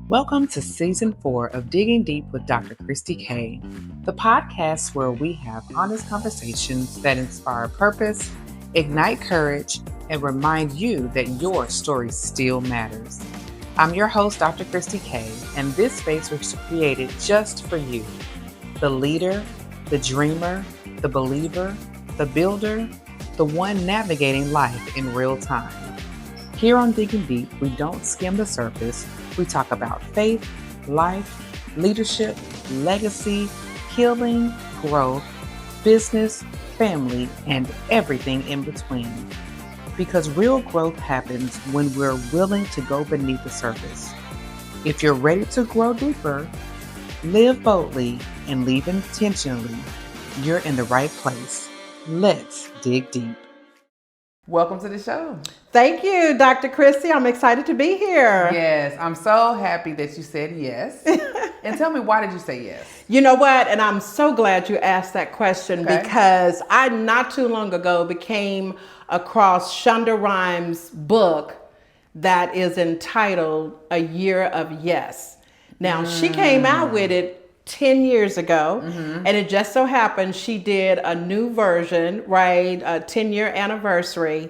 Welcome to Season 4 of Digging Deep with Dr. Christie K, the podcast where we have honest conversations that inspire purpose, ignite courage, and remind you that your story still matters. I'm your host, Dr. Christie K, and this space was created just for you, the leader, the dreamer, the believer, the builder, the one navigating life in real time. Here on Digging Deep, we don't skim the surface. We talk about faith, life, leadership, legacy, healing, growth, business, family, and everything in between. Because real growth happens when we're willing to go beneath the surface. If you're ready to grow deeper, live boldly, and leave intentionally, you're in the right place. Let's dig deep. Welcome to the show. Thank you, Dr. Christie. I'm excited to be here. Yes, I'm so happy that you said yes. And tell me, why did you say yes? You know what? And I'm so glad you asked that question because I not too long ago came across Shonda Rhimes' book that is entitled A Year of Yes. Now, she came out with it 10 years ago, and it just so happened she did a new version, right? A 10-year anniversary.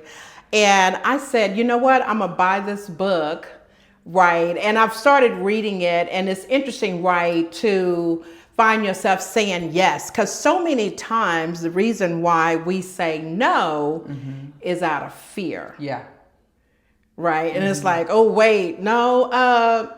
And I said, you know what? I'm going to buy this book, right? And I've started reading it, and it's interesting, right, to find yourself saying yes. Because so many times the reason why we say no is out of fear. Yeah. Right? And it's like, oh, wait, no.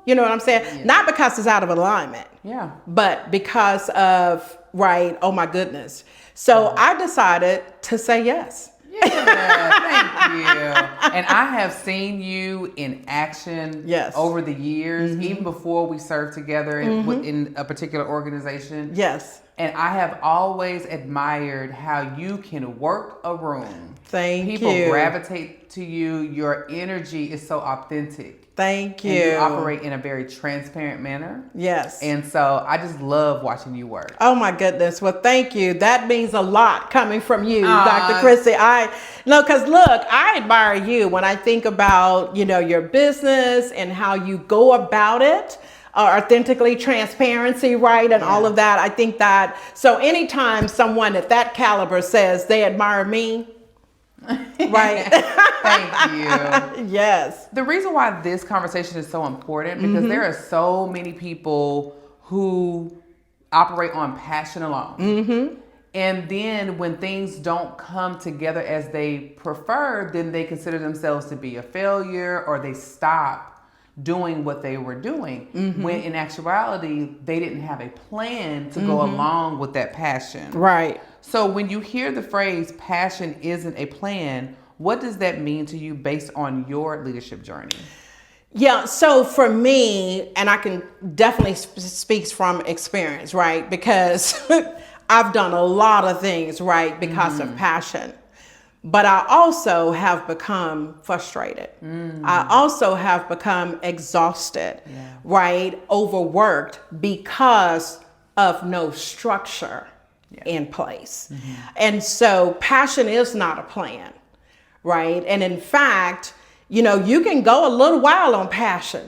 You know what I'm saying? Yeah. Not because it's out of alignment. Yeah. But because of, right, oh my goodness. So I decided to say yes. Yeah, thank you. And I have seen you in action over the years, even before we served together in a particular organization. Yes. And I have always admired how you can work a room. Thank you. People gravitate to you. Your energy is so authentic. Thank you. And you operate in a very transparent manner. Yes. And so I just love watching you work. Oh my goodness. Well, thank you. That means a lot coming from you, Dr. Christie. Because look, I admire you when I think about, your business and how you go about it. Authentically, transparency, right? And all of that. I think that, so anytime someone at that caliber says they admire me, right? Thank you. Yes. The reason why this conversation is so important because there are so many people who operate on passion alone. And then when things don't come together as they prefer, then they consider themselves to be a failure or they stop doing what they were doing. When in actuality, they didn't have a plan to go along with that passion. Right. So when you hear the phrase passion isn't a plan, what does that mean to you based on your leadership journey? Yeah, so for me, and I can definitely speak from experience, right? Because I've done a lot of things, right, because of passion. But I also have become frustrated. I also have become exhausted, right? Overworked because of no structure in place. And so passion is not a plan, right? And in fact, you can go a little while on passion,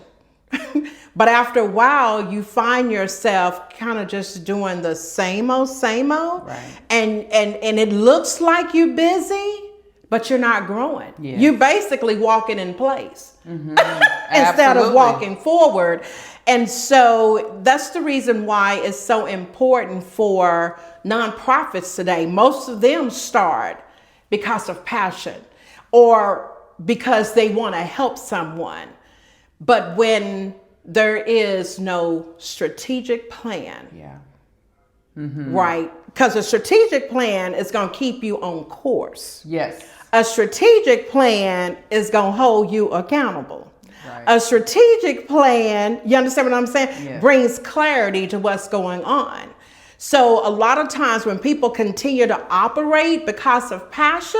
but after a while, you find yourself kind of just doing the same old, right. And it looks like you're busy, but you're not growing. Yes. You're basically walking in place instead of walking forward. And so that's the reason why it's so important for nonprofits today. Most of them start because of passion or because they want to help someone. But when there is no strategic plan, right? Because a strategic plan is going to keep you on course. Yes. A strategic plan is going to hold you accountable. Right. A strategic plan, you understand what I'm saying? Yes. Brings clarity to what's going on. So a lot of times when people continue to operate because of passion,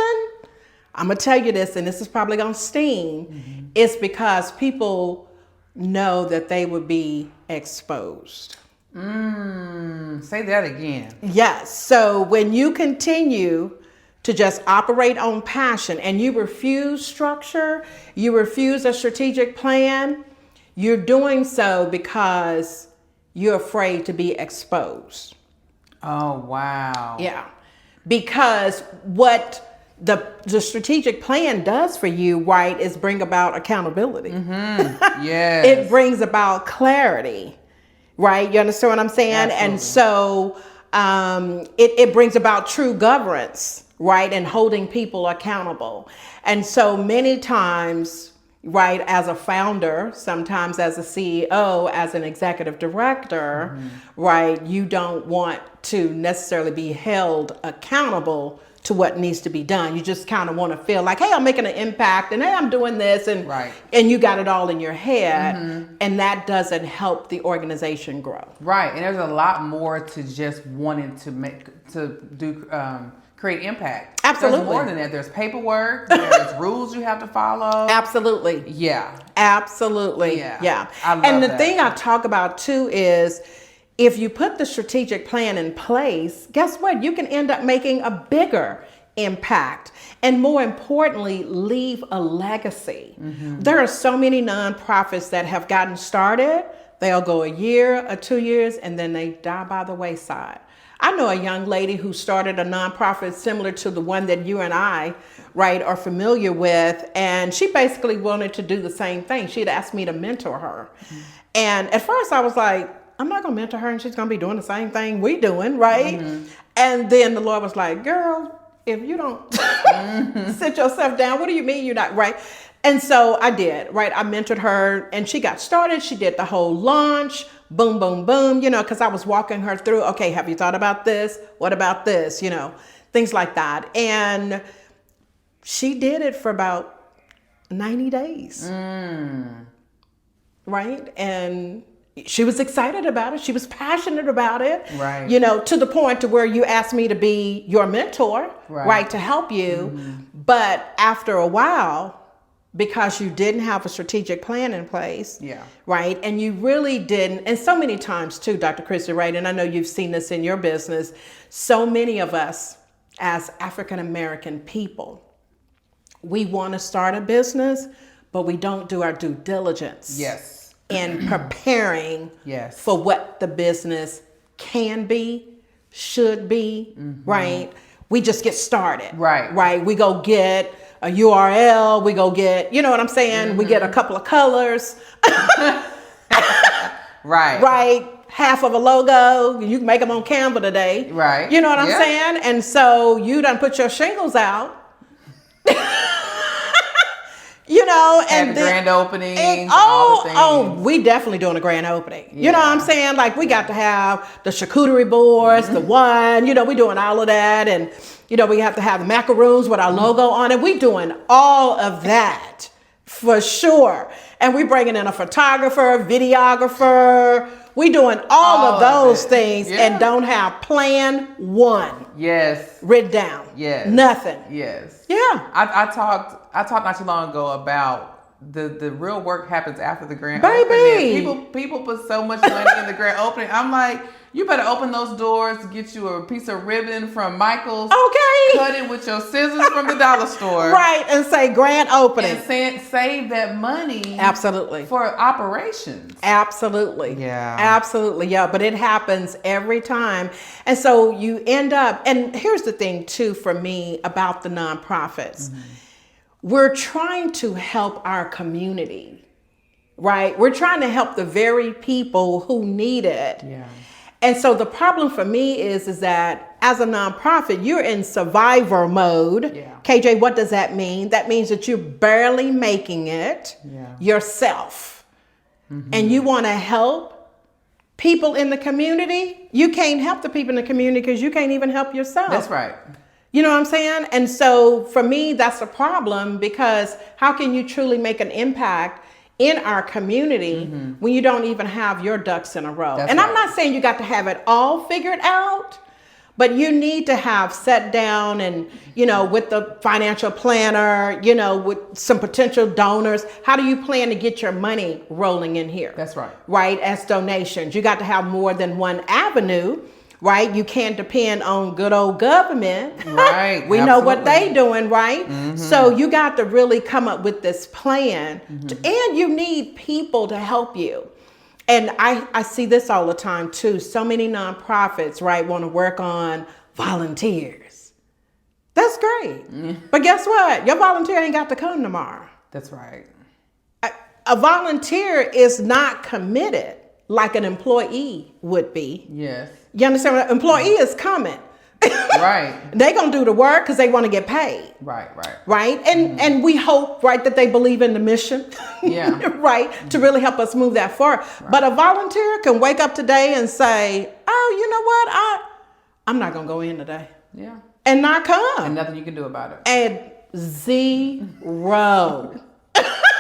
I'm going to tell you this, and this is probably going to sting, it's because people know that they would be exposed. Say that again. Yes. So when you continue to just operate on passion and you refuse structure, you refuse a strategic plan, you're doing so because you're afraid to be exposed. Oh, wow. Yeah. Because what the strategic plan does for you, right, is bring about accountability. Yes. It brings about clarity, right? You understand what I'm saying? Absolutely. And so it brings about true governance, right? And holding people accountable. And so many times, right, as a founder, sometimes as a CEO, as an executive director, right, you don't want to necessarily be held accountable to what needs to be done. You just kind of want to feel like, hey, I'm making an impact and hey, I'm doing this and and you got it all in your head and that doesn't help the organization grow. Right. And there's a lot more to just wanting to create impact. Absolutely. There's more than that. There's paperwork, there's rules you have to follow. Absolutely. Yeah. Absolutely. Yeah. I love and the that. thing I talk about too is if you put the strategic plan in place, guess what? You can end up making a bigger impact and more importantly, leave a legacy. There are so many nonprofits that have gotten started. They'll go a year or 2 years and then they die by the wayside. I know a young lady who started a nonprofit similar to the one that you and I, right, are familiar with. And she basically wanted to do the same thing. She'd asked me to mentor her. And at first I was like, I'm not going to mentor her and she's going to be doing the same thing we doing, right? And then the Lord was like, girl, if you don't sit yourself down, what do you mean you're not, right? And so I did, right? I mentored her and she got started. She did the whole launch, boom, boom, boom, you know, because I was walking her through, okay, have you thought about this? What about this? You know, things like that. And she did it for about 90 days, right? And she was excited about it. She was passionate about it, right? You know, to the point to where you asked me to be your mentor, right, to help you. But after a while, because you didn't have a strategic plan in place, right, and you really didn't, and so many times too, Dr. Christie, right, and I know you've seen this in your business, so many of us as African-American people, we want to start a business, but we don't do our due diligence. In preparing for what the business can be, should be, right? We just get started, right? We go get a URL, we go get, you know what I'm saying? We get a couple of colors, right? Half of a logo, you can make them on Canva today, right? You know what I'm saying? And so you done put your shingles out. You know, and the grand opening. We definitely doing a grand opening. You know what I'm saying? Like we got to have the charcuterie boards, the wine, you know, we doing all of that. And, you know, we have to have the macaroons with our logo on it. We doing all of that for sure. And we bringing in a photographer, videographer. We doing all of those things and don't have plan one. Written down. Nothing. I talked not too long ago about the real work happens after the grand opening. People put so much money in the grand opening. I'm like, you better open those doors, get you a piece of ribbon from Michael's. Cut it with your scissors from the dollar store. Right, and say grand opening. And save that money. Absolutely. For operations. Absolutely. Absolutely. But it happens every time. And so you end up, and here's the thing too for me about the nonprofits. We're trying to help our community, right? We're trying to help the very people who need it. And so the problem for me is that as a nonprofit, you're in survivor mode. KJ, what does that mean? That means that you're barely making it yourself. And you want to help people in the community. You can't help the people in the community because you can't even help yourself. That's right. You know what I'm saying? And so for me, that's a problem because how can you truly make an impact in our community when you don't even have your ducks in a row? And I'm not saying you got to have it all figured out, but you need to have set down and, you know, with the financial planner, you know, with some potential donors, how do you plan to get your money rolling in here? That's right. Right, as donations. You got to have more than one avenue. right? You can't depend on good old government. Right. We know what they doing, right? So you got to really come up with this plan, and you need people to help you. And I see this all the time too. So many nonprofits, right, want to work on volunteers. That's great. But guess what? Your volunteer ain't got to come tomorrow. That's right. A volunteer is not committed like an employee would be. Yes. You understand? An employee is coming. Right. They gonna do the work because they want to get paid. Right. Right. And we hope, right, that they believe in the mission. Yeah. Right. To really help us move that forward. Right. But a volunteer can wake up today and say, oh, you know what? I'm not gonna go in today. Yeah. And not come. And nothing you can do about it. And zero.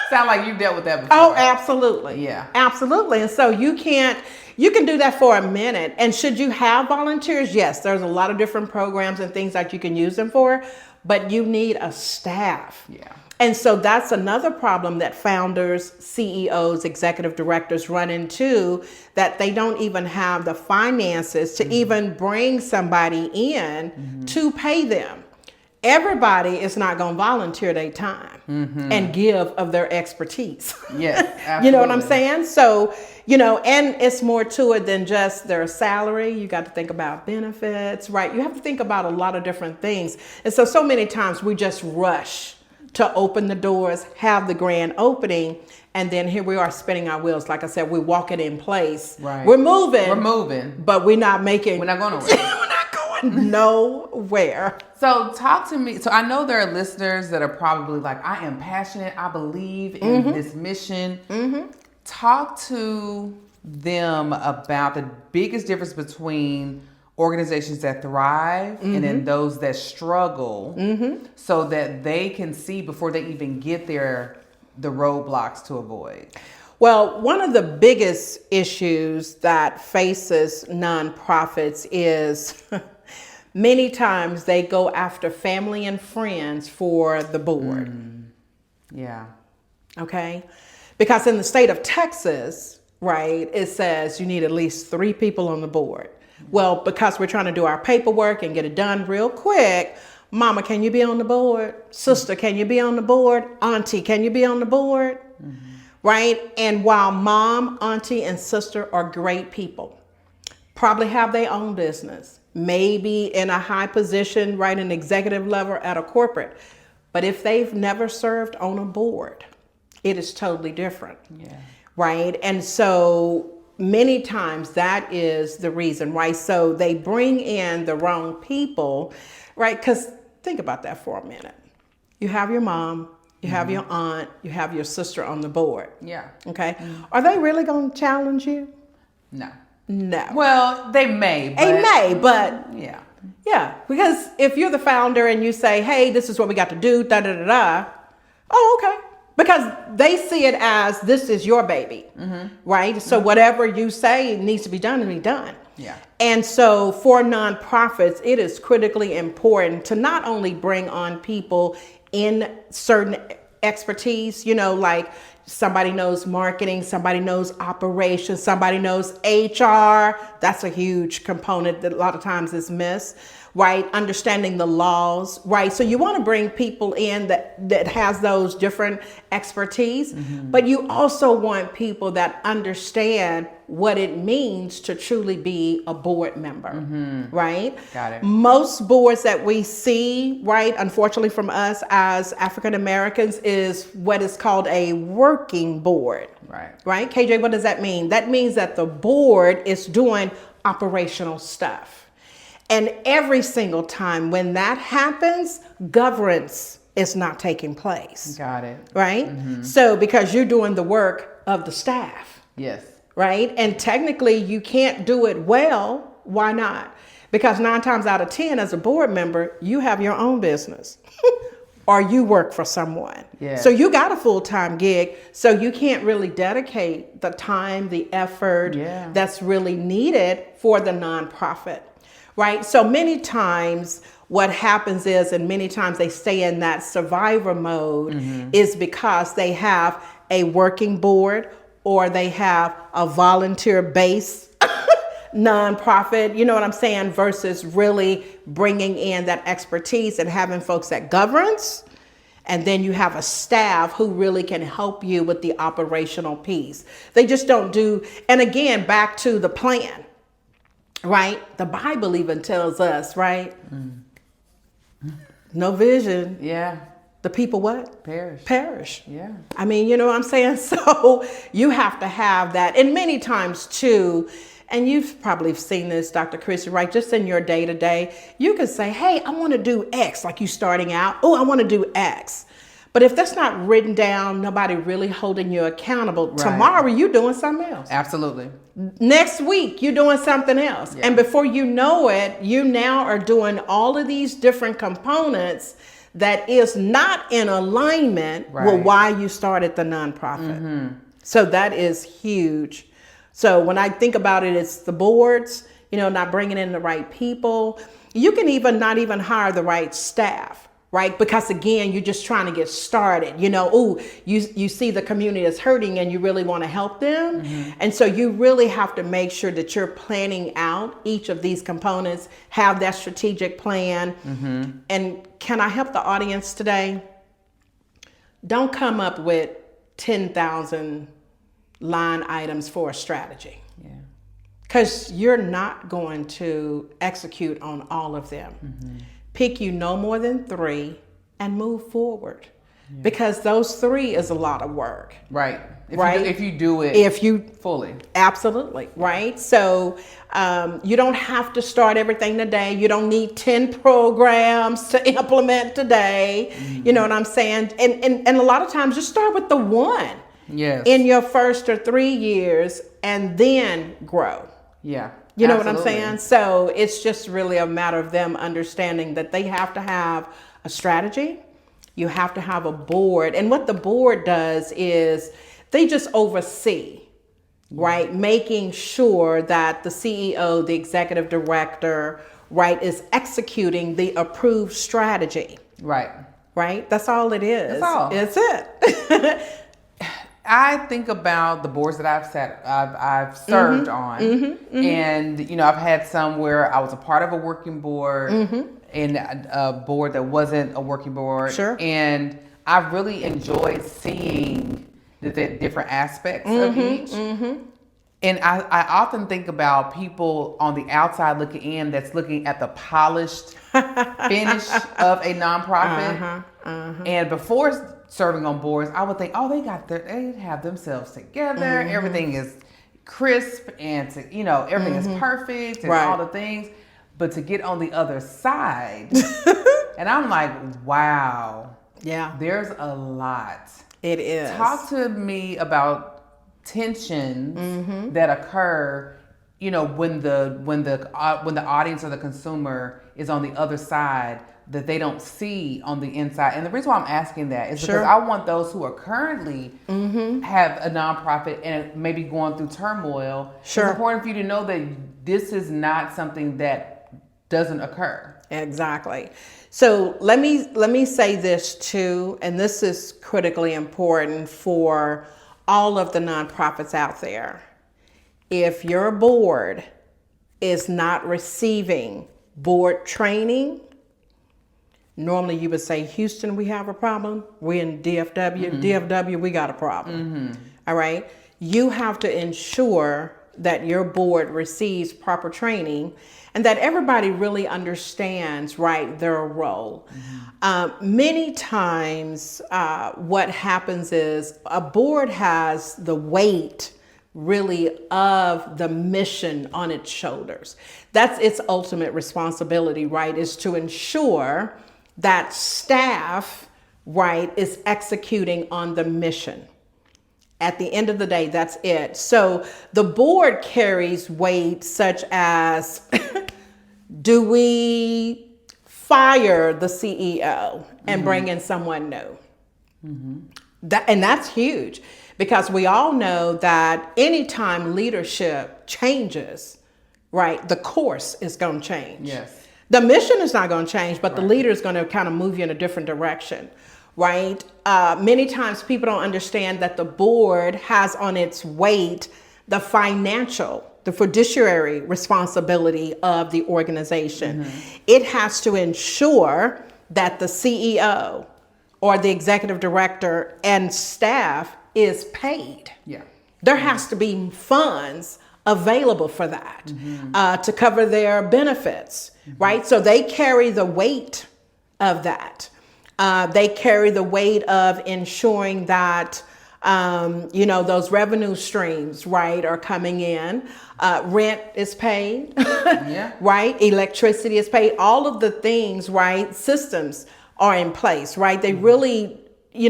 Sound like you've dealt with that before. Oh, absolutely. Yeah. Absolutely. And so you can do that for a minute. And should you have volunteers? Yes, there's a lot of different programs and things that you can use them for, but you need a staff. Yeah. And so that's another problem that founders, CEOs, executive directors run into, that they don't even have the finances to even bring somebody in to pay them. Everybody is not going to volunteer their time and give of their expertise. Yes, absolutely. You know what I'm saying? So, and it's more to it than just their salary. You got to think about benefits, right? You have to think about a lot of different things. And so many times we just rush to open the doors, have the grand opening, and then here we are spinning our wheels. Like I said, we walk it in place. Right. We're moving. But we're not going nowhere. Nowhere. So talk to me. So I know there are listeners that are probably like, I am passionate. I believe in this mission. Talk to them about the biggest difference between organizations that thrive and then those that struggle, so that they can see before they even get there the roadblocks to avoid. Well, one of the biggest issues that faces nonprofits is many times they go after family and friends for the board. Yeah. Okay? Because in the state of Texas, right, it says you need at least 3 people on the board. Well, because we're trying to do our paperwork and get it done real quick, Mama, can you be on the board? Sister, can you be on the board? Auntie, can you be on the board? Right? And while mom, auntie, and sister are great people, probably have their own business, maybe in a high position, right, an executive level at a corporate. But if they've never served on a board, it is totally different. Yeah. Right? And so many times that is the reason, right? So they bring in the wrong people, right? Because think about that for a minute. You have your mom, you have your aunt, you have your sister on the board. Yeah. Okay. Are they really going to challenge you? No. No. Well, they may. But yeah. Yeah. Because if you're the founder and you say, hey, this is what we got to do, oh, okay. Because they see it as this is your baby, right? So whatever you say needs to be done to be done. Yeah. And so for nonprofits, it is critically important to not only bring on people in certain expertise, like somebody knows marketing, somebody knows operations, somebody knows HR. That's a huge component that a lot of times is missed. Right? Understanding the laws, right? So you want to bring people in that has those different expertise, but you also want people that understand what it means to truly be a board member, right? Got it. Most boards that we see, right, unfortunately from us as African Americans, is what is called a working board. Right? KJ, what does that mean? That means that the board is doing operational stuff. And every single time when that happens, governance is not taking place. Got it. Right? So because you're doing the work of the staff. Yes. Right? And technically you can't do it well. Why not? Because 9 times out of 10 as a board member, you have your own business. Or you work for someone. Yeah. So you got a full-time gig. So you can't really dedicate the time, the effort that's really needed for the nonprofit. Right? So many times what happens is, and many times they stay in that survivor mode, is because they have a working board or they have a volunteer base nonprofit, you know what I'm saying, versus really bringing in that expertise and having folks that governs. And then you have a staff who really can help you with the operational piece. They just don't do, and again, back to the plan, right? The Bible even tells us, right? No vision. Yeah. The people what? Perish. Yeah. I mean, you know what I'm saying? So you have to have that. And many times too, and you've probably seen this, Dr. Christie, right? Just in your day to day, you can say, hey, I want to do X, like you starting out. Oh, I want to do X. But if that's not written down, nobody really holding you accountable. Right. Tomorrow, you're doing something else. Absolutely. Next week, you're doing something else. Yeah. And before you know it, you now are doing all of these different components that is not in alignment with why you started the nonprofit. So that is huge. So when I think about it, it's the boards, you know, not bringing in the right people. You can even not even hire the right staff, right? Because again, you're just trying to get started. You know, oh, you see the community is hurting and you really want to help them. And so you really have to make sure that you're planning out each of these components, have that strategic plan. And can I help the audience today? Don't come up with 10,000 line items for a strategy. Yeah. Because you're not going to execute on all of them. Pick you no more than 3 and move forward. Yeah. Because those 3 is a lot of work. Right. If you do it fully. Absolutely. Right. So you don't have to start everything today. You don't need 10 programs to implement today. You know what I'm saying? And a lot of times just start with the one. Yes. In your first or 3 years and then grow. Yeah. You know what I'm saying? So it's just really a matter of them understanding that they have to have a strategy. You have to have a board. And what the board does is they just oversee, right? Making sure that the CEO, the executive director, right, is executing the approved strategy. Right. Right? That's all it is. That's all. It's it. I think about the boards that I've served on, and you know, I've had some where I was a part of a working board and a board that wasn't a working board. Sure. And I've really enjoyed seeing the different aspects of each. And I often think about people on the outside looking in, that's looking at the polished finish of a nonprofit. And before serving on boards, I would think, oh, they have themselves together. Everything is crisp and everything is perfect and all the things. But to get on the other side, and I'm like, wow, yeah, there's a lot. It is. Talk to me about tensions that occur, you know, when the audience or the consumer is on the other side that they don't see on the inside. And the reason why I'm asking that is because I want those who are currently have a nonprofit and maybe going through turmoil. It's important for you to know that this is not something that doesn't occur. Exactly. So let me say this too, and this is critically important for all of the nonprofits out there. If your board is not receiving board training, normally you would say, Houston, we have a problem. We're in DFW. DFW, we got a problem. All right. You have to ensure that your board receives proper training and that everybody really understands, right, their role. Many times what happens is a board has the weight really of the mission on its shoulders. That's its ultimate responsibility, right, is to ensure that staff, right, is executing on the mission. At the end of the day, that's it. So the board carries weight such as, do we fire the CEO and bring in someone new? And that's huge, because we all know that anytime leadership changes, right, the course is going to change. Yes. The mission is not going to change, but the leader is going to kind of move you in a different direction, right? Many times people don't understand that the board has on its weight the financial the fiduciary responsibility of the organization. It has to ensure that the CEO or the executive director and staff is paid. Yeah. There has to be funds available for that to cover their benefits, right? So they carry the weight of that. They carry the weight of ensuring that those revenue streams, right, are coming in. Rent is paid, right? Electricity is paid. All of the things, right? Systems are in place, right? They really,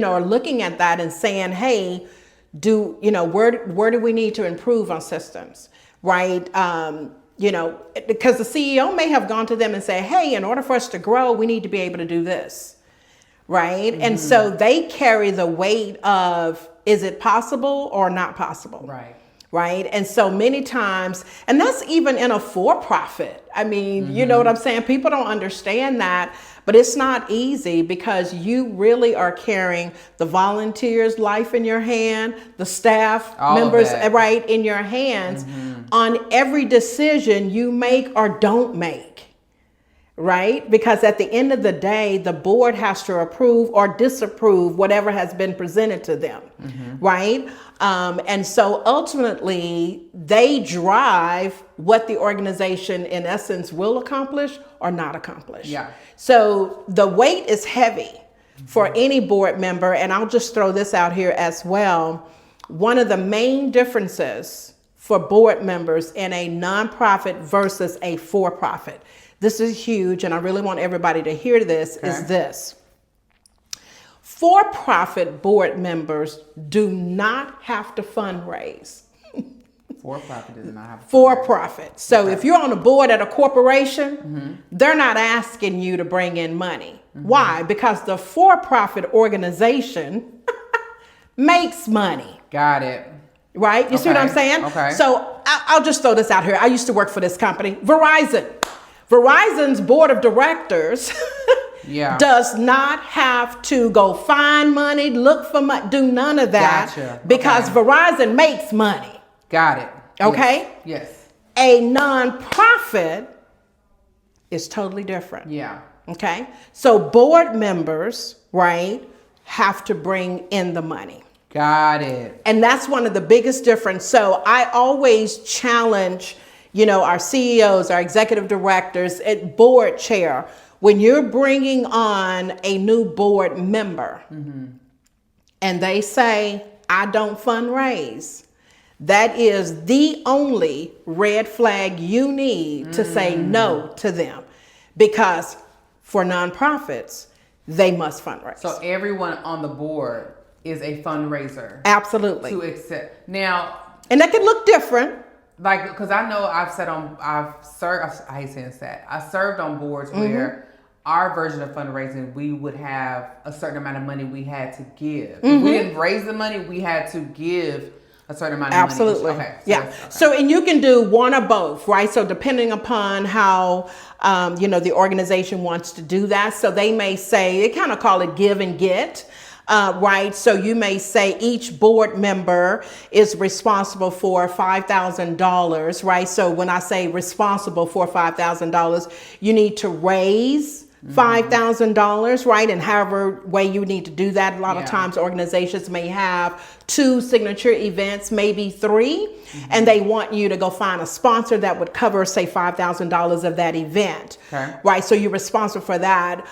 are looking at that and saying, hey, where do we need to improve on systems, right? Because the CEO may have gone to them and say, hey, in order for us to grow, we need to be able to do this, right? And so they carry the weight of, is it possible or not possible? Right. Right. And so many times, and that's even in a for-profit. I mean, you know what I'm saying? People don't understand that, but it's not easy because you really are carrying the volunteers' life in your hand, the staff members, right, in your hands on every decision you make or don't make. Right? Because at the end of the day, the board has to approve or disapprove whatever has been presented to them. Right? And so ultimately, they drive what the organization, in essence, will accomplish or not accomplish. Yeah. So the weight is heavy for any board member. And I'll just throw this out here as well. One of the main differences for board members in a nonprofit versus a for-profit, this is huge, and I really want everybody to hear this, is this. For-profit board members do not have to fundraise. For-profit does not have to fundraise. For-profit. So if you're on a board at a corporation, they're not asking you to bring in money. Why? Because the for-profit organization makes money. Got it. Right? You see what I'm saying? Okay. So I'll just throw this out here. I used to work for this company, Verizon. Verizon's board of directors does not have to go find money, look for money, do none of that because Verizon makes money. Got it. Okay? Yes. A nonprofit is totally different. Yeah. Okay? So board members, right, have to bring in the money. Got it. And that's one of the biggest difference. So I always challenge our CEOs, our executive directors, at board chair, when you're bringing on a new board member and they say, I don't fundraise, that is the only red flag you need to say no to them. Because for nonprofits, they must fundraise. So everyone on the board is a fundraiser. Absolutely. To accept. Now. And that can look different. Like, because I know I've served, I hate saying that, I served on boards where our version of fundraising, we would have a certain amount of money we had to give. If we didn't raise the money, we had to give a certain amount of money. Absolutely. Okay. So, and you can do one or both, right? So depending upon how, the organization wants to do that. So they may say, they kind of call it give and get. Right. So you may say each board member is responsible for $5,000. Right. So when I say responsible for $5,000, you need to raise $5,000. Right. And however way you need to do that. A lot of times organizations may have 2 signature events, maybe 3, and they want you to go find a sponsor that would cover, say, $5,000 of that event. Okay. Right. So you're responsible for that.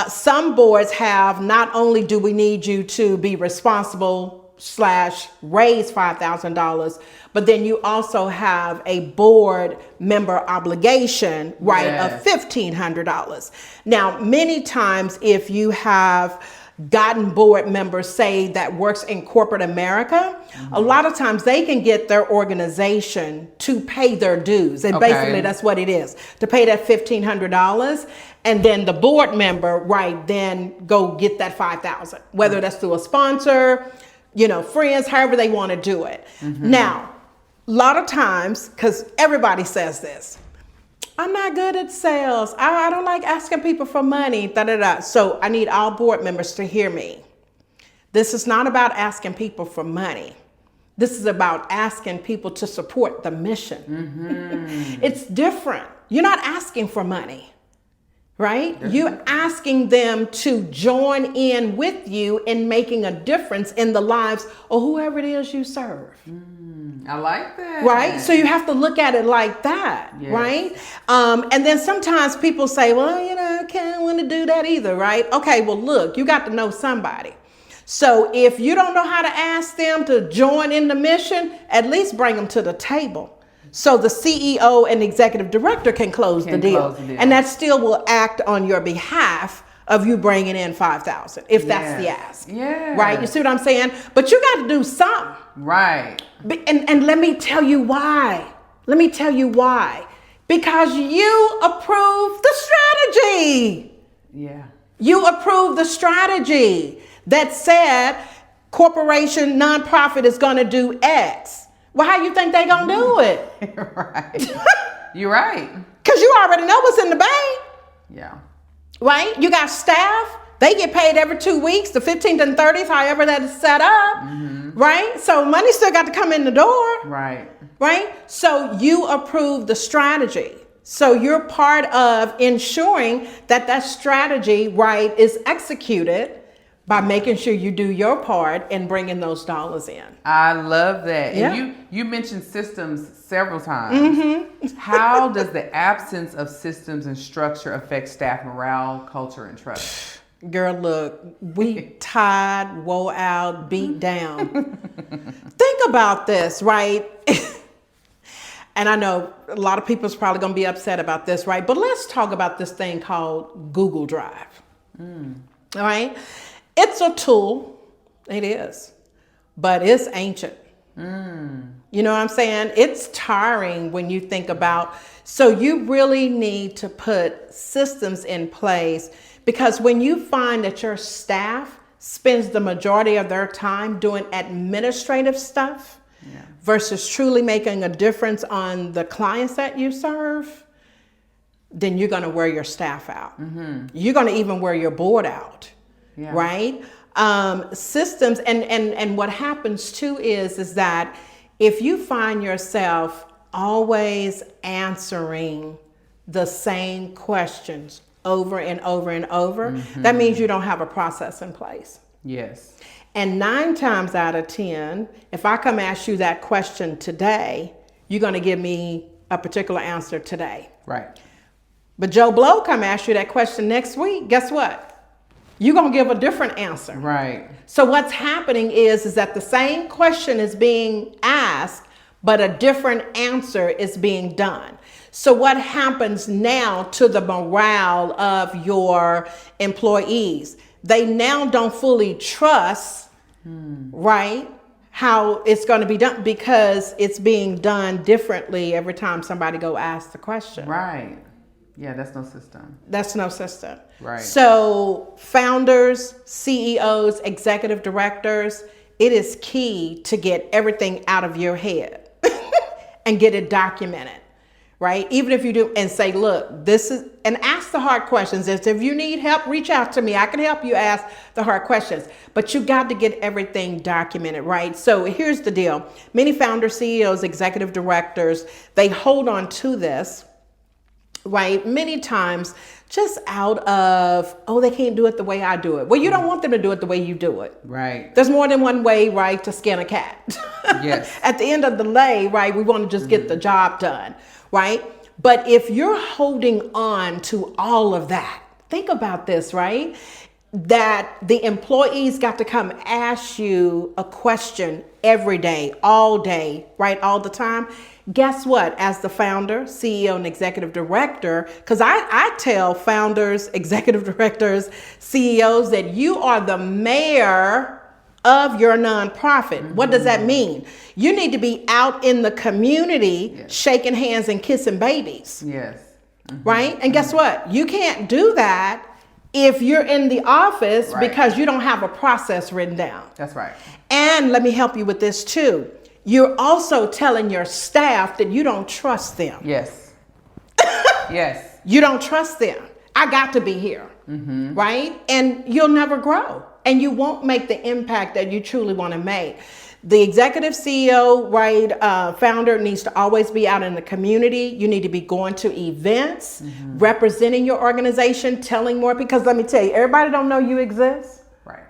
Some boards have, not only do we need you to be responsible / raise $5,000, but then you also have a board member obligation, right, of $1,500. Now, many times if you have gotten board members, say, that works in corporate America, a lot of times they can get their organization to pay their dues. And basically that's what it is, to pay that $1,500. And then the board member, right, then go get that $5,000, whether that's through a sponsor, friends, however they want to do it. Now, a lot of times, because everybody says this, I'm not good at sales. I don't like asking people for money, So I need all board members to hear me. This is not about asking people for money. This is about asking people to support the mission. It's different. You're not asking for money, right? You're asking them to join in with you in making a difference in the lives of whoever it is you serve. I like that. Right? So you have to look at it like that, right? And then sometimes people say, well, I can't want to do that either, right? Okay, well, look, you got to know somebody. So if you don't know how to ask them to join in the mission, at least bring them to the table. So the CEO and executive director can close the deal. And that still will act on your behalf of you bringing in $5,000, if that's the ask. Yeah. Right? You see what I'm saying? But you got to do something. Right. And let me tell you why. Because you approve the strategy. Yeah. You approve the strategy that said corporation, nonprofit is going to do X. Well, how you think they going to do it? Right. You're right. Because you already know what's in the bank. Yeah. Right? You got staff. They get paid every 2 weeks, the 15th and 30th, however that is set up. Right? So money still got to come in the door. Right. Right? So you approve the strategy. So you're part of ensuring that that strategy, right, is executed by making sure you do your part in bringing those dollars in. I love that. Yeah. And you mentioned systems several times. How does the absence of systems and structure affect staff morale, culture, and trust? Girl, look, we tired, wore out, beat down. Think about this, right? And I know a lot of people's probably going to be upset about this, right? But let's talk about this thing called Google Drive. All right? It's a tool. It is. But it's ancient. You know what I'm saying? It's tiring when you think about, so you really need to put systems in place, because when you find that your staff spends the majority of their time doing administrative stuff versus truly making a difference on the clients that you serve, then you're going to wear your staff out. You're going to even wear your board out, right? Systems, and what happens too is that if you find yourself always answering the same questions over and over and over, that means you don't have a process in place. Yes. And 9 times out of 10, if I come ask you that question today, you're going to give me a particular answer today. Right. But Joe Blow come ask you that question next week, guess what? You're going to give a different answer. Right. So what's happening is that the same question is being asked, but a different answer is being done. So what happens now to the morale of your employees? They now don't fully trust, right, how it's going to be done, because it's being done differently every time somebody go ask the question. Right. Yeah, that's no system. That's no system. Right. So founders, CEOs, executive directors, it is key to get everything out of your head and get it documented, right? Even if you do, and say, look, this is, and ask the hard questions. If you need help, reach out to me. I can help you ask the hard questions, but you got to get everything documented, right? So here's the deal. Many founders, CEOs, executive directors, they hold on to this, right? Many times just out of, oh, they can't do it the way I do it. Well, you don't want them to do it the way you do it. Right. There's more than one way, right, to skin a cat. Yes. At the end of the day, right, we want to just get the job done, right? But if you're holding on to all of that, think about this, right? That the employees got to come ask you a question every day, right, all the time. Guess what? As the founder, CEO, and executive director, because I tell founders, executive directors, CEOs that you are the mayor of your nonprofit. What does that mean? You need to be out in the community, shaking hands and kissing babies. Yes. Right? And guess what? You can't do that if you're in the office because you don't have a process written down. That's right. And let me help you with this too. You're also telling your staff that you don't trust them. Yes. Yes. You don't trust them. I got to be here, right? And you'll never grow, and you won't make the impact that you truly want to make. The executive CEO, right, founder needs to always be out in the community. You need to be going to events, representing your organization, telling more, because let me tell you, everybody don't know you exist. Right.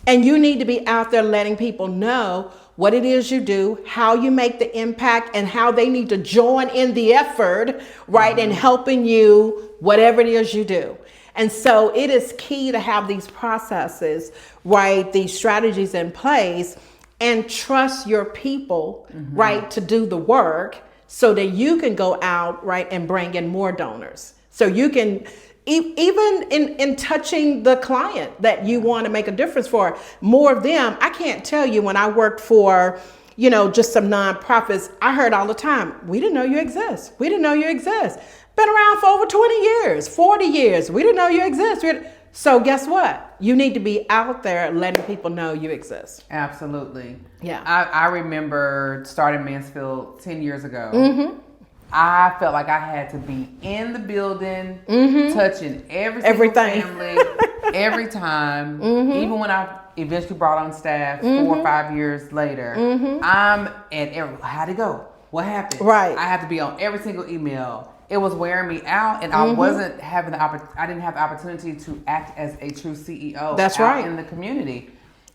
And you need to be out there letting people know what it is you do, how you make the impact, and how they need to join in the effort, right, in helping you, whatever it is you do. And so it is key to have these processes, right, these strategies in place, and trust your people, right, to do the work so that you can go out, right, and bring in more donors. So you can, even in touching the client that you want to make a difference for, more of them. I can't tell you, when I worked for, you know, just some nonprofits, I heard all the time, we didn't know you exist. We didn't know you exist. Been around for over 20 years, 40 years. We didn't know you exist. So guess what? You need to be out there letting people know you exist. Absolutely. Yeah. I remember starting Mansfield 10 years ago. I felt like I had to be in the building, touching every single family, every time. Even when I eventually brought on staff 4 or 5 years later, I'm at how'd it go? What happened? Right. I have to be on every single email. It was wearing me out, and I wasn't having I didn't have the opportunity to act as a true CEO. That's out right. in the community.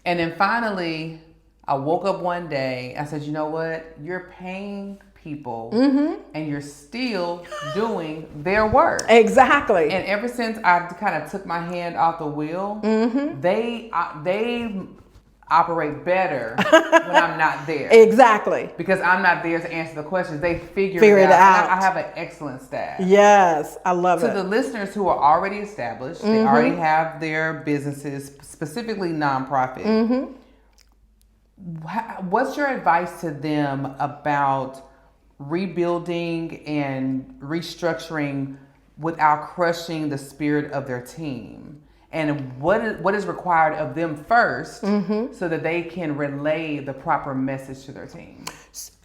And then finally, I woke up one day. I said, you know what? You're paying people, and you're still doing their work. Exactly. And ever since I kind of took my hand off the wheel, they operate better when I'm not there. Exactly. Because I'm not there to answer the questions. They figure it out. And I have an excellent staff. Yes, I love it. To the listeners who are already established, they already have their businesses, specifically nonprofit. What's your advice to them about rebuilding and restructuring without crushing the spirit of their team? And what is required of them first so that they can relay the proper message to their team?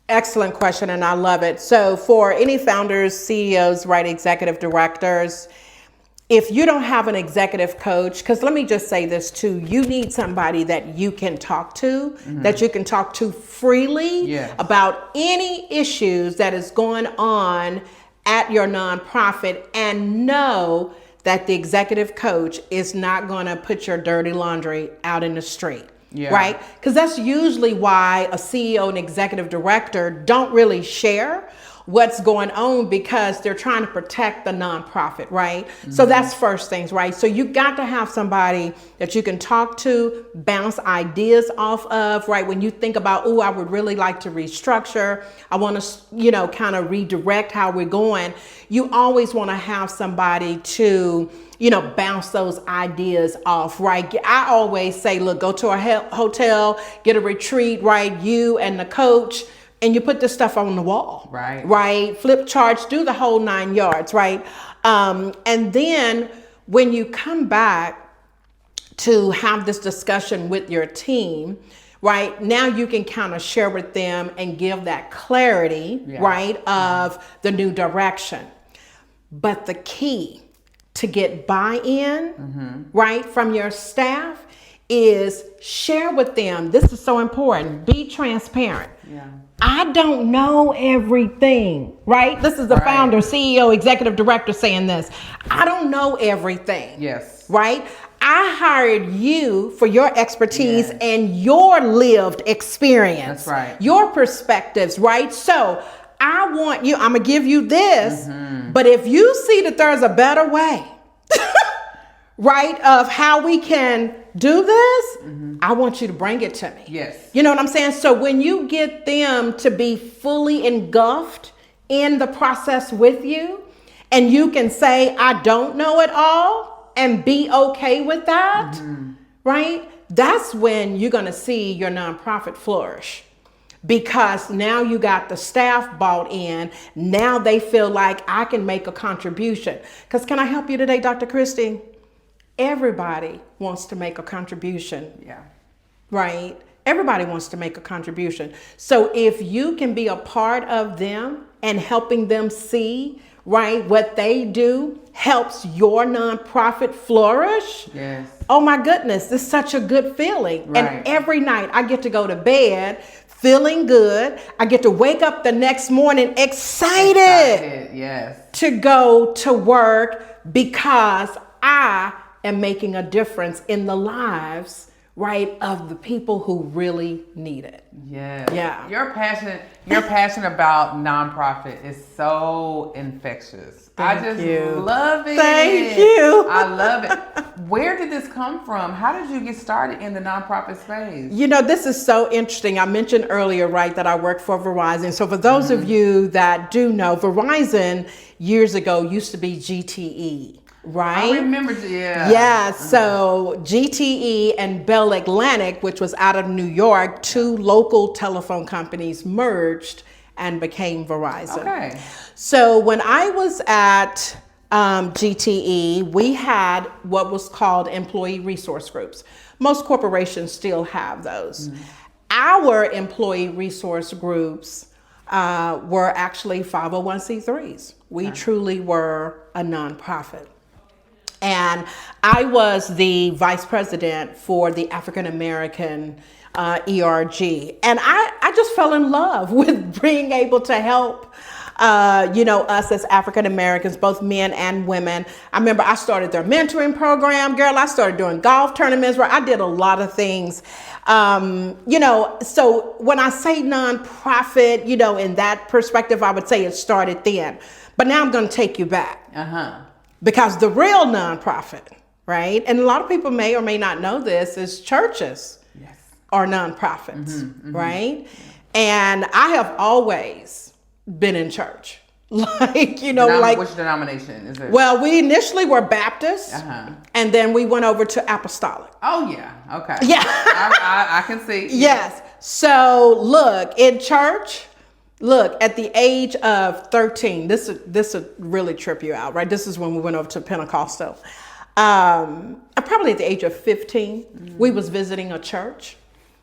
Excellent question, and I love it. So for any founders, CEOs, right, executive directors, if you don't have an executive coach, because let me just say this too, you need somebody that you can talk to, that you can talk to freely about any issues that is going on at your nonprofit, and know that the executive coach is not going to put your dirty laundry out in the street, right? Because that's usually why a CEO and executive director don't really share what's going on, because they're trying to protect the nonprofit, right? So that's first things, right? So you got to have somebody that you can talk to, bounce ideas off of, right? When you think about, oh, I would really like to restructure, I want to, you know, kind of redirect how we're going. You always want to have somebody to, you know, bounce those ideas off, right? I always say, look, go to a hotel, get a retreat, right? You and the coach, and you put this stuff on the wall, right? Flip charts, do the whole 9 yards, right? And then when you come back to have this discussion with your team, right, now you can kind of share with them and give that clarity, right, of the new direction. But the key to get buy-in, right, from your staff is share with them. This is so important. Be transparent. I don't know everything, right? This is the founder, CEO, executive director saying this. I don't know everything. Right? I hired you for your expertise and your lived experience. That's right. Your perspectives, right? So I want you, I'm going to give you this, but if you see that there's a better way, right, of how we can do this, I want you to bring it to me. You know what I'm saying? So when you get them to be fully engulfed in the process with you, and you can say, I don't know it all, and be okay with that, right? That's when you're going to see your nonprofit flourish. Because now you got the staff bought in. Now they feel like I can make a contribution. Because can I help you today, Dr. Christie? Everybody wants to make a contribution. Right? Everybody wants to make a contribution. So if you can be a part of them and helping them see, right, what they do helps your nonprofit flourish. Oh my goodness, it's such a good feeling. And every night I get to go to bed feeling good. I get to wake up the next morning excited yes, to go to work because I am making a difference in the lives, right, of the people who really need it. yes. Yeah. Your passion about nonprofit is so infectious. I just love it. Thank you. I love it. Where did this come from? How did you get started in the nonprofit space? You know, this is so interesting. I mentioned earlier, right, that I work for Verizon. So for those of you that do know, Verizon years ago used to be GTE. Right? I remember, yeah. Yeah, so GTE and Bell Atlantic, which was out of New York, two local telephone companies merged and became Verizon. Okay. So when I was at GTE, we had what was called employee resource groups. Most corporations still have those. Our employee resource groups were actually 501c3s. We truly were a nonprofit. And I was the vice president for the African American ERG. And I just fell in love with being able to help, us as African Americans, both men and women. I remember I started their mentoring program, girl. I started doing golf tournaments where I did a lot of things. So when I say nonprofit, in that perspective, I would say it started then. But now I'm going to take you back. Because the real nonprofit, right? And a lot of people may or may not know this, is churches are nonprofits, right? Yeah. And I have always been in church. Which denomination is it? Well, we initially were Baptist, and then we went over to Apostolic. Oh, yeah. Okay. Yeah. I can see. Yes. So look, in church, at the age of 13, this would really trip you out, right? This is when we went over to Pentecostal. Probably at the age of 15, we was visiting a church.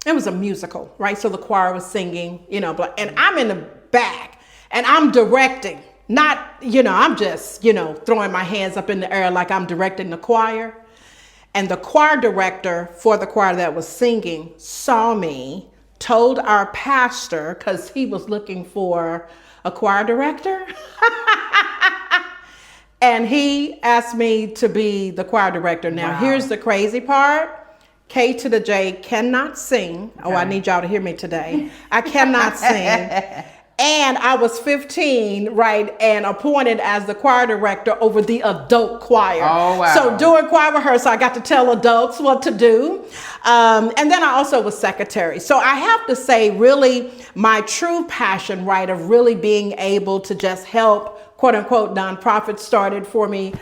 It was a musical, right? So the choir was singing, and I'm in the back and I'm directing, not, I'm just, throwing my hands up in the air like I'm directing the choir. And the choir director for the choir that was singing saw me, told our pastor, because he was looking for a choir director. And he asked me to be the choir director. Now, here's the crazy part. K to the J cannot sing. Okay. Oh, I need y'all to hear me today. I cannot sing. And I was 15, right, and appointed as the choir director over the adult choir. Oh, wow. So during choir rehearsal, I got to tell adults what to do. And then I also was secretary. So I have to say, really, my true passion, right, of really being able to just help, quote unquote, nonprofits started for me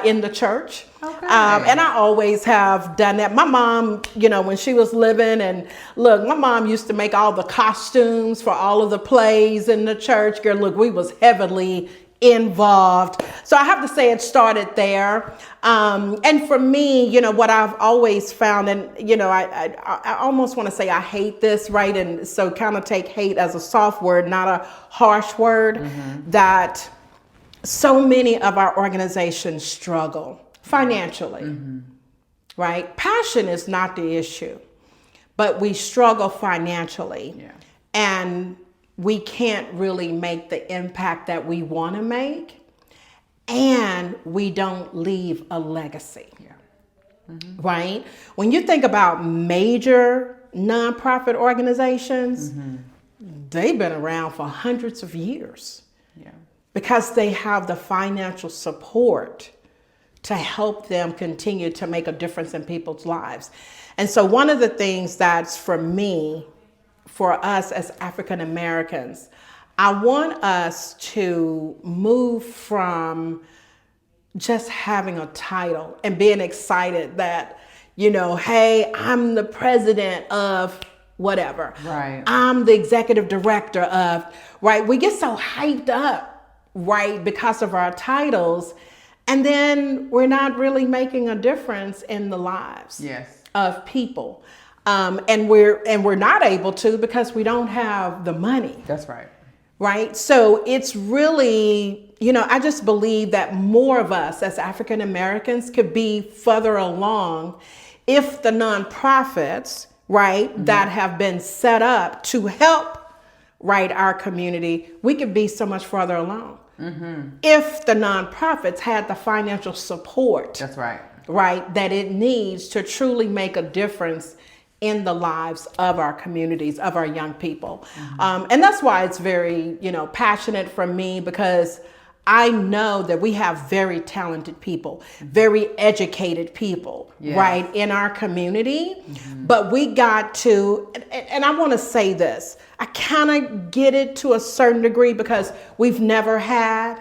in the church. Okay. And I always have done that. My mom, when she was living, and look, my mom used to make all the costumes for all of the plays in the church. Girl, look, we was heavily involved. So I have to say it started there. And for me, what I've always found, and, I almost want to say I hate this, right? And so kind of take hate as a soft word, not a harsh word, that so many of our organizations struggle financially, right? Passion is not the issue, but we struggle financially. Yeah. And we can't really make the impact that we want to make, and we don't leave a legacy, right? When you think about major nonprofit organizations, they've been around for hundreds of years because they have the financial support to help them continue to make a difference in people's lives. And so one of the things that's for us as African Americans, I want us to move from just having a title and being excited that, hey, I'm the president of whatever. Right. I'm the executive director of, right? We get so hyped up, right, because of our titles. And then we're not really making a difference in the lives of people. And we're not able to because we don't have the money. That's right. Right? So it's really, I just believe that more of us as African Americans could be further along if the nonprofits right, that have been set up to help, right, our community, we could be so much further along. If the nonprofits had the financial support, That's right. right, that it needs to truly make a difference in the lives of our communities, of our young people. And that's why it's very, passionate for me, because I know that we have very talented people, very educated people, right, in our community. But we got to, and I want to say this, I kind of get it to a certain degree because we've never had,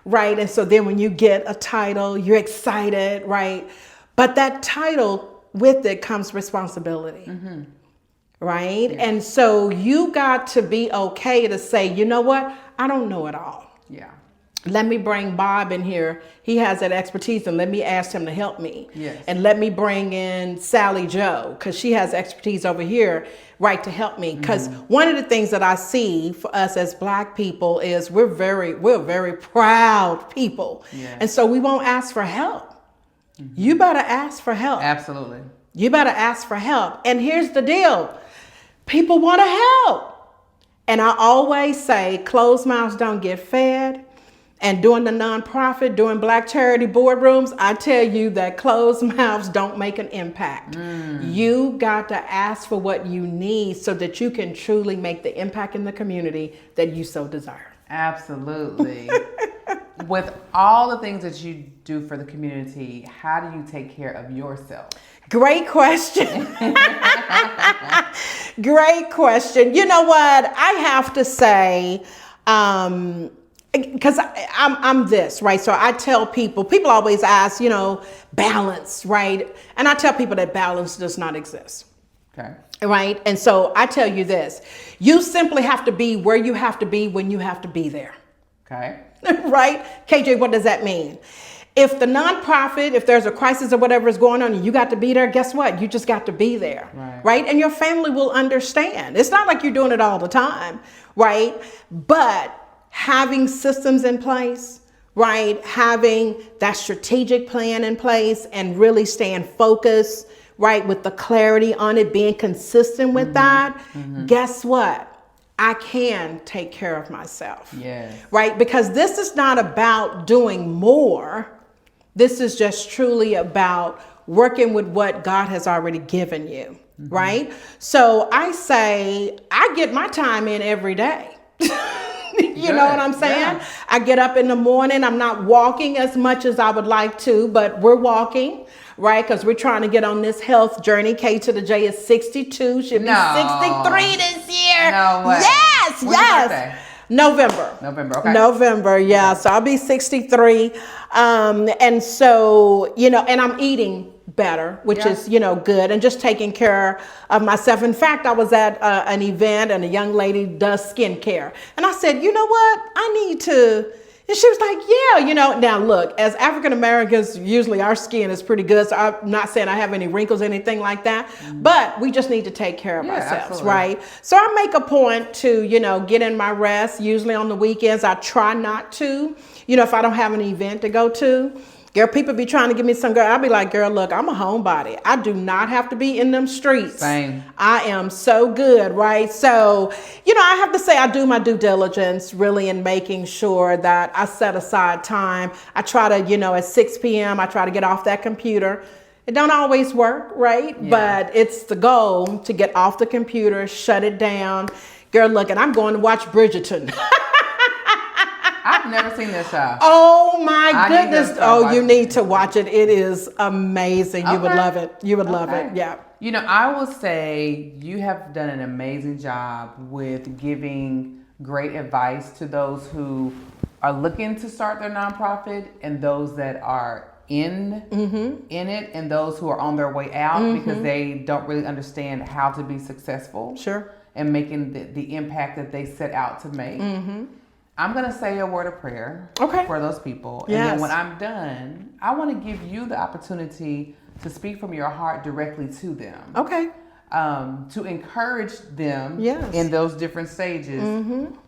right? And so then when you get a title, you're excited, right? But that title, with it comes responsibility, right? Yeah. And so you got to be okay to say, you know what? I don't know it all. Yeah. Let me bring Bob in here. He has that expertise, and let me ask him to help me. Yes. And let me bring in Sally Joe, because she has expertise over here, right, to help me. Because one of the things that I see for us as Black people is we're very proud people. Yes. And so we won't ask for help. You better ask for help. Absolutely. You better ask for help. And here's the deal. People want to help. And I always say closed mouths don't get fed. And doing the nonprofit, doing Black charity boardrooms, I tell you that closed mouths don't make an impact. You got to ask for what you need so that you can truly make the impact in the community that you so desire. Absolutely. With all the things that you do for the community, how do you take care of yourself? Great question. Great question. You know what? I have to say, because I'm this, right? So I tell people always ask, balance, right? And I tell people that balance does not exist. Okay. Right? And so I tell you this, you simply have to be where you have to be when you have to be there. Okay. Right? KJ, what does that mean? If the nonprofit, if there's a crisis or whatever is going on and you got to be there, guess what? You just got to be there. Right? And your family will understand. It's not like you're doing it all the time, right? But having systems in place, right? Having that strategic plan in place and really staying focused, right? With the clarity on it, being consistent with that. Guess what? I can take care of myself. Yes. Right? Because this is not about doing more. This is just truly about working with what God has already given you. Right? So I say, I get my time in every day. You know what I'm saying? Yeah. I get up in the morning. I'm not walking as much as I would like to, but we're walking, right? Because we're trying to get on this health journey. K to the J is 62. She'll be 63 this year. No way. Yes, When's yes. your birthday? November. Okay. November, yeah. So I'll be 63. And so, and I'm eating better, which is, good, and just taking care of myself. In fact, I was at an event and a young lady does skincare. And I said, you know what? I need to, and she was like, yeah, now look, as African Americans, usually our skin is pretty good. So I'm not saying I have any wrinkles, anything like that, but we just need to take care of ourselves, absolutely. Right? So I make a point to, get in my rest. Usually on the weekends, I try not to, if I don't have an event to go to. Girl, people be trying to give me some girl. I'll be like, girl, look, I'm a homebody. I do not have to be in them streets. Same. I am so good, right? So, I have to say I do my due diligence really in making sure that I set aside time. I try to, at 6 p.m., I try to get off that computer. It don't always work, right? Yeah. But it's the goal to get off the computer, shut it down. Girl, look, and I'm going to watch Bridgerton. I've never seen this show. Oh my goodness. You need to watch it. It is amazing. You would love it. You would love it. Yeah. I will say you have done an amazing job with giving great advice to those who are looking to start their nonprofit and those that are in it and those who are on their way out because they don't really understand how to be successful. Sure. And making the impact that they set out to make. I'm going to say a word of prayer for those people. And then when I'm done, I want to give you the opportunity to speak from your heart directly to them. Okay. To encourage them in those different stages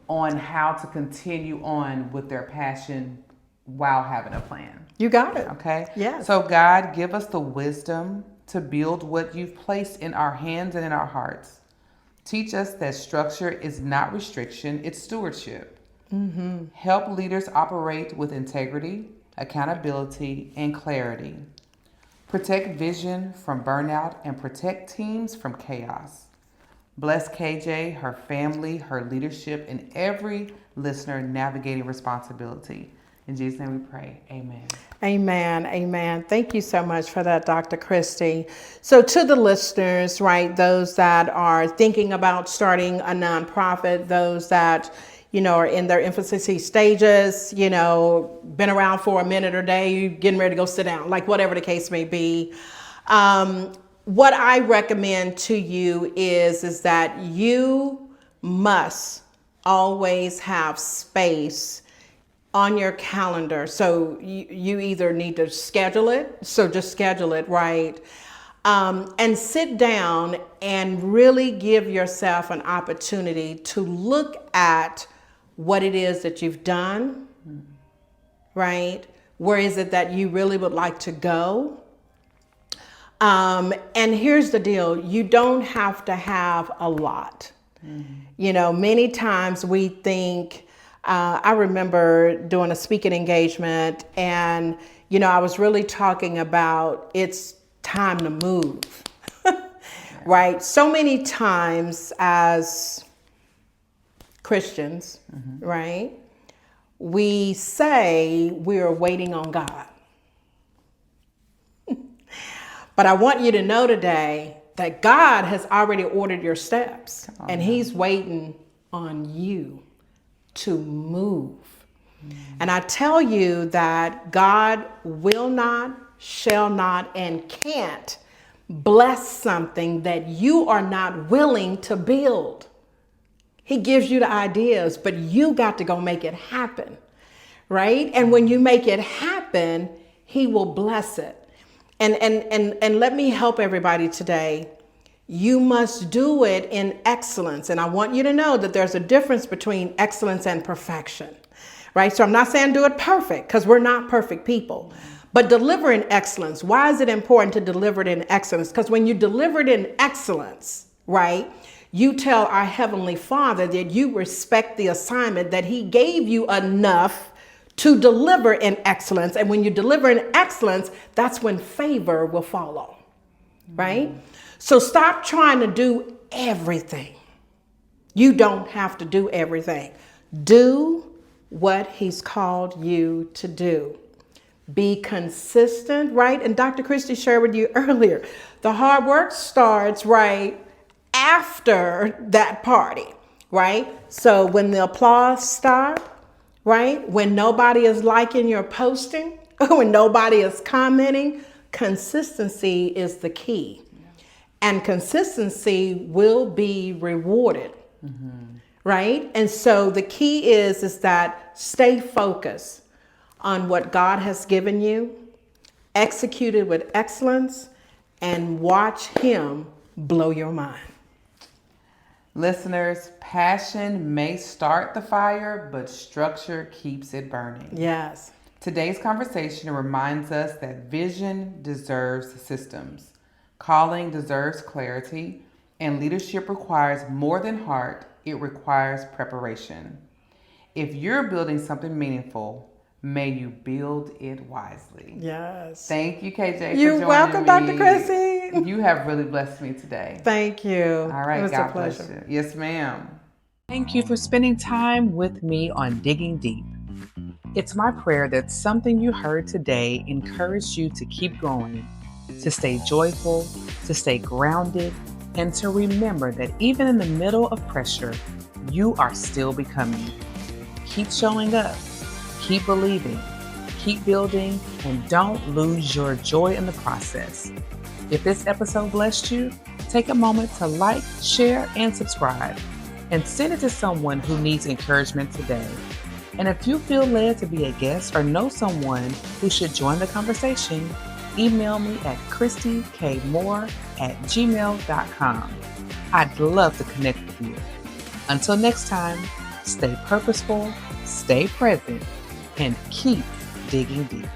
on how to continue on with their passion while having a plan. You got it. Okay? Yes. So God, give us the wisdom to build what you've placed in our hands and in our hearts. Teach us that structure is not restriction, it's stewardship. Help leaders operate with integrity, accountability, and clarity. Protect vision from burnout and protect teams from chaos. Bless KJ, her family, her leadership, and every listener navigating responsibility. In Jesus' name we pray. Amen. Amen. Amen. Thank you so much for that, Dr. Christie. So to the listeners, right, those that are thinking about starting a nonprofit, those that, are in their infancy stages, been around for a minute or day, you getting ready to go sit down, like whatever the case may be. What I recommend to you is that you must always have space on your calendar. So you either need to schedule it, so just schedule it, right? And sit down and really give yourself an opportunity to look at what it is that you've done, right? Where is it that you really would like to go? And here's the deal, you don't have to have a lot. Many times we think, I remember doing a speaking engagement and, I was really talking about it's time to move, right? So many times as Christians, right, we say we're waiting on God. But I want you to know today that God has already ordered your steps and he's waiting on you to move. And I tell you that God will not, shall not, and can't bless something that you are not willing to build. He gives you the ideas, but you got to go make it happen, right? And when you make it happen, he will bless it. And let me help everybody today. You must do it in excellence. And I want you to know that there's a difference between excellence and perfection, right? So I'm not saying do it perfect because we're not perfect people, but deliver in excellence. Why is it important to deliver it in excellence? Because when you deliver it in excellence, right, you tell our Heavenly Father that you respect the assignment, that he gave you enough to deliver in excellence. And when you deliver in excellence, that's when favor will follow, right? So stop trying to do everything. You don't have to do everything. Do what he's called you to do. Be consistent, right? And Dr. Christie shared with you earlier, the hard work starts right after that party, right? So when the applause starts, right? When nobody is liking your posting, when nobody is commenting, consistency is the key. And consistency will be rewarded, right? And so the key is that stay focused on what God has given you, execute it with excellence, and watch him blow your mind. Listeners, passion may start the fire, but structure keeps it burning. Yes. Today's conversation reminds us that vision deserves systems, calling deserves clarity, and leadership requires more than heart, it requires preparation. If you're building something meaningful, may you build it wisely. Yes. Thank you, KJ, for joining me. You're welcome, Dr. Christie. You have really blessed me today. Thank you. All right, it was God a pleasure. bless you. Yes, ma'am. Thank you for spending time with me on Digging Deep. It's my prayer that something you heard today encouraged you to keep going, to stay joyful, to stay grounded, and to remember that even in the middle of pressure, you are still becoming. Keep showing up, keep believing, keep building, and don't lose your joy in the process. If this episode blessed you, take a moment to like, share, and subscribe, and send it to someone who needs encouragement today. And if you feel led to be a guest or know someone who should join the conversation, email me at christiekmoore@gmail.com. I'd love to connect with you. Until next time, stay purposeful, stay present, and keep digging deep.